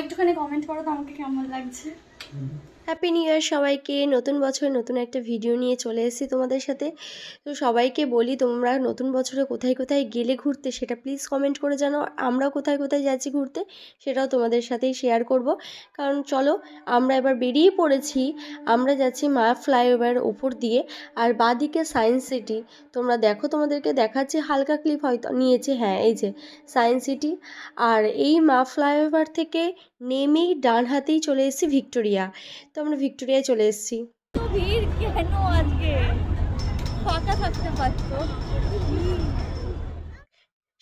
একটুখানি কমেন্ট করো তো আমাকে কেমন লাগছে। হ্যাপি নিউ ইয়ার সবাইকে। নতুন বছর নতুন একটা ভিডিও নিয়ে চলে এসেছি তোমাদের সাথে। তো সবাইকে বলি, তোমরা নতুন বছরে কোথায় কোথায় গেলে ঘুরতে সেটা প্লিজ কমেন্ট করে জানাও। আমরাও কোথায় কোথায় যাচ্ছি ঘুরতে সেটাও তোমাদের সাথেই শেয়ার করব। কারণ চলো, আমরা এবার বেরিয়ে পড়েছি। আমরা যাচ্ছি মা ফ্লাইওভার ওপর দিয়ে, আর বাঁদিকে সায়েন্স সিটি। তোমরা দেখো, তোমাদেরকে দেখাচ্ছি, হালকা ক্লিপ হয়তো নিয়েছে। হ্যাঁ, এই যে সায়েন্স সিটি। আর এই মা ফ্লাইওভার থেকে নেমেই ডান হাতেই চলে এসেছি ভিক্টোরিয়া। তো আমরা ভিক্টোরিয়ায় চলে এসেছি। তো ভিড় কেন আজকে, ফাঁকা থাকতে পারতো।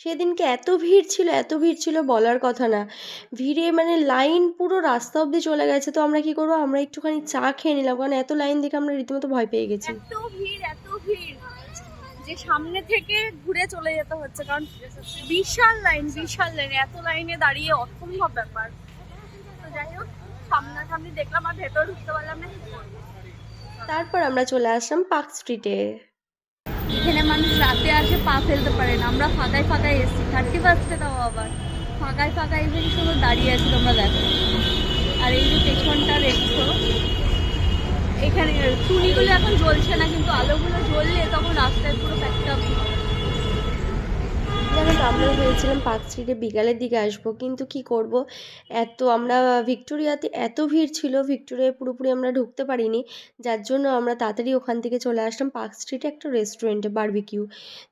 সেদিনকে এত ভিড় ছিল বলার কথা না। ভিড়ে মানে লাইন পুরো রাস্তা অবধি চলে গেছে। তো আমরা কি করবো, আমরা একটুখানি চা খেয়ে নিলাম, কারণ এত লাইন দেখে আমরা রীতিমতো ভয় পেয়ে গেছি। এত ভিড় যে সামনে থেকে ঘুরে চলে যেতে হচ্ছে, কারণ বিশাল লাইন এত লাইনে দাঁড়িয়ে অসম্ভব ব্যাপার। তো যাই হোক, সামনাসামনি দেখলাম আর ভেতরে ঢুকতে পারলাম না। তারপর আমরা চলে আসলাম পার্ক স্ট্রিটে। এখানে মানুষ রাতে আসে পা ফেলতে পারে না, আমরা ফাঁকায় এসেছি 31 তাও আবার ফাঁকায় এসে শুধু দাঁড়িয়ে আছি, তোমরা দেখো। আর এই যে পেছনটা দেখছো, এখানে টুনিগুলো এখন জ্বলছে না, কিন্তু আলোগুলো জ্বললে তখন রাস্তায় পুরো প্যাকটা। যেমন আমরা ভেবেছিলাম পার্ক স্ট্রিটে বিকালের দিকে আসবো, কিন্তু কি করব, আমরা ভিক্টোরিয়াতে এত ভিড় ছিল, ভিক্টোরিয়ায় পুরোপুরি আমরা ঢুকতে পারিনি। যার জন্য আমরা তাড়াতাড়ি ওখান থেকে চলে আসলাম পার্ক স্ট্রিটে একটা রেস্টুরেন্টে, বারবিকিউ।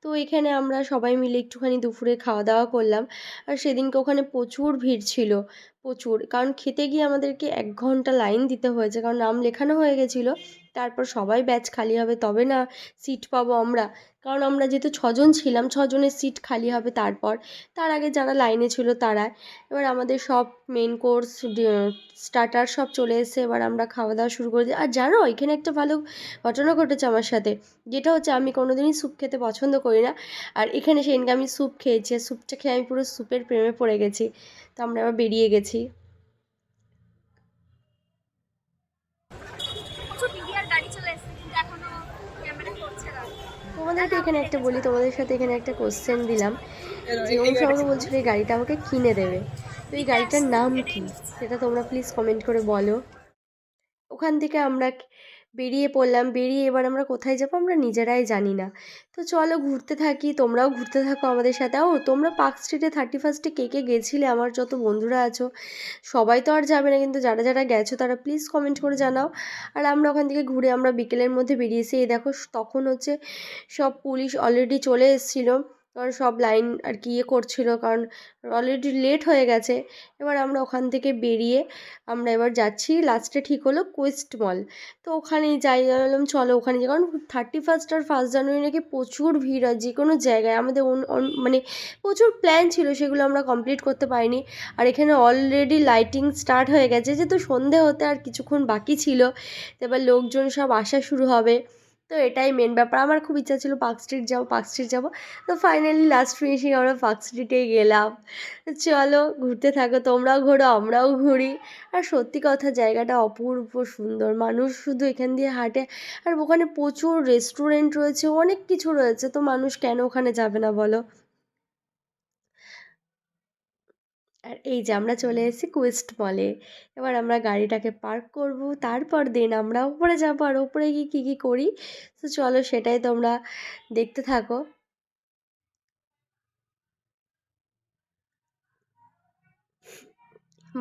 তো এখানে আমরা সবাই মিলে একটুখানি দুপুরে খাওয়া দাওয়া করলাম। আর সেদিনকে ওখানে প্রচুর ভিড় ছিল, প্রচুর। কারণ খেতে গিয়ে আমাদেরকে 1 ঘন্টা লাইন দিতে হয়েছে, কারণ নাম লেখানো হয়ে গেছিলো। তারপর সবাই ব্যাচ খালি হবে তবে না সিট পাবো আমরা। কারণ আমরা যেহেতু 6 জন ছিলাম, 6 জনের সিট খালি হবে। তার আগে যারা লাইনে ছিল তারা। এবার আমাদের সব মেন কোর্স, স্টার্টার সব চলে এসে এবার আমরা খাওয়া দাওয়া শুরু করে দিই। আর জানো, এখানে একটা ভালো ঘটনা ঘটেছে আমার সাথে, যেটা হচ্ছে আমি কোনোদিনই স্যুপ খেতে পছন্দ করি না। আর এখানে সেদিনকে আমি স্যুপ খেয়েছি, আর স্যুপটা খেয়ে আমি পুরো স্যুপের প্রেমে পড়ে গেছি। তো আমরা আবার বেরিয়ে গেছি। তোমাদেরকে এখানে একটা বলি, তোমাদের সাথে এখানে একটা কোশ্চেন দিলাম, যে অনুষ আমাকে বলছিল এই গাড়িটা আমাকে কিনে দেবে। তো এই গাড়িটার নাম কি সেটা তোমরা প্লিজ কমেন্ট করে বলো। ওখান থেকে আমরা বেরিয়ে পড়লাম। বেরিয়ে এবার আমরা কোথায় যাবো আমরা নিজেরাই জানি না। তো চলো ঘুরতে থাকি, তোমরাও ঘুরতে থাকো আমাদের সাথে। ও তোমরা পার্ক স্ট্রিটে 31-এ কে কে গেছিলে, আমার যত বন্ধুরা আছো সবাই তো আর যাবে না, কিন্তু যারা যারা গেছো তারা প্লিজ কমেন্ট করে জানাও। আর আমরা ওখান থেকে ঘুরে আমরা বিকেলের মধ্যে বেরিয়েছি। এই দেখো, তখন হচ্ছে সব পুলিশ অলরেডি চলে এসেছিলো, কারণ সব লাইন আর কি করছিল, কারণ অলরেডি লেট হয়ে গেছে। এবার আমরা ওখান থেকে বেরিয়ে আমরা এবার যাচ্ছি, লাস্টে ঠিক হলো কোয়েস্ট মল। তো ওখানেই যাই, বললাম চলো ওখানে যাই, কারণ 31 আর 1 জানুয়ারি নাকি প্রচুর ভিড় হয় যে কোনো জায়গায়। আমাদের মানে প্রচুর প্ল্যান ছিল, সেগুলো আমরা কমপ্লিট করতে পারিনি। আর এখানে অলরেডি লাইটিং স্টার্ট হয়ে গেছে, যেহেতু সন্ধে হতে আর কিছুক্ষণ বাকি ছিল। তো এবার লোকজন সব আসা শুরু হবে। তো এটাই মেন ব্যাপার। আমার খুব ইচ্ছা ছিল পার্ক স্ট্রিট যাবো। তো ফাইনালি লাস্ট ফিনিশিং আমরা পার্ক স্ট্রিটেই গেলাম। চলো ঘুরতে থাকো, তোমরাও ঘোরো আমরাও ঘুরি। আর সত্যি কথা, জায়গাটা অপূর্ব সুন্দর, মানুষ শুধু এখান দিয়ে হাঁটে। আর ওখানে প্রচুর রেস্টুরেন্ট রয়েছে, অনেক কিছু রয়েছে, তো মানুষ কেন ওখানে যাবে না বলো। আর এই যে আমরা চলে এসেছি কুইস্ট মলে। এবার আমরা গাড়িটাকে পার্ক করব, তারপর দেন আমরা উপরে যাবো। আর উপরে গিয়ে কী কী করি, তো চলো সেটাই তোমরা দেখতে থাকো।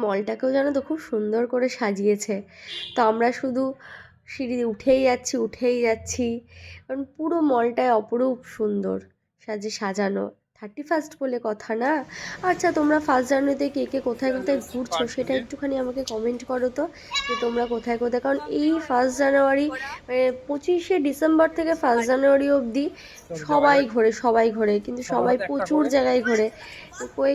মলটাকেও জানো তো খুব সুন্দর করে সাজিয়েছে। তো আমরা শুধু সিঁড়ি উঠেই যাচ্ছি, কারণ পুরো মলটায় অপরূপ সুন্দর সাজানো। 31 বলে কথা না। আচ্ছা, তোমরা 1 জানুয়ারিতে কে কে কোথায় কোথায় ঘুরছো সেটা একটুখানি আমাকে কমেন্ট করো তো, যে তোমরা কোথায় কোথায়। কারণ এই 1 জানুয়ারি মানে 25শে ডিসেম্বর থেকে 1 জানুয়ারি অবধি সবাই ঘোরে, কিন্তু সবাই প্রচুর জায়গায় ঘোরে।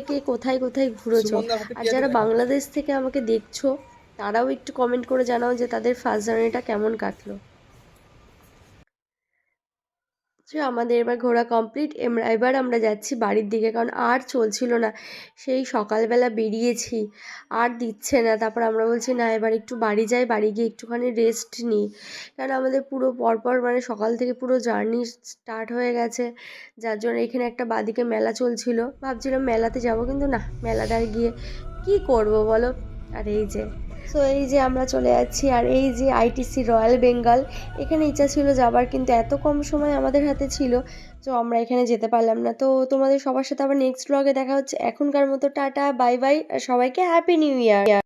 কে কোথায় কোথায় ঘুরেছো। আর যারা বাংলাদেশ থেকে আমাকে দেখছো তারাও একটু কমেন্ট করে জানাও যে তাদের 1 জানুয়ারিটা কেমন কাটলো। যে আমাদের এবার ঘোরা কমপ্লিট। এবার আমরা যাচ্ছি বাড়ির দিকে, কারণ আর চলছিল না। সেই সকালবেলা বেরিয়েছি, আর দিচ্ছে না। তারপর আমরা বলছি না, এবার একটু বাড়ি যাই, বাড়ি গিয়ে একটুখানি রেস্ট নিই। কারণ আমাদের পুরো পরপর মানে সকাল থেকে পুরো জার্নি স্টার্ট হয়ে গেছে। যার জন্য এখানে একটা বাদিকে মেলা চলছিল, ভাবছিলাম মেলাতে যাব, কিন্তু না, মেলাটায় গিয়ে কী করব বলো। আর এই যে আমরা চলে যাচ্ছি, আর এই যে আইটিসি রয়্যাল বেঙ্গল, এখানে ইচ্ছা ছিল যাবার, কিন্তু এত কম সময় আমাদের হাতে ছিল, তো আমরা এখানে যেতে পারলাম না। তো তোমাদের সবার সাথে আবার নেক্সট ব্লগে দেখা হচ্ছে। এখনকার মতো টাটা, বাই বাই, আর সবাইকে হ্যাপি নিউ ইয়ার।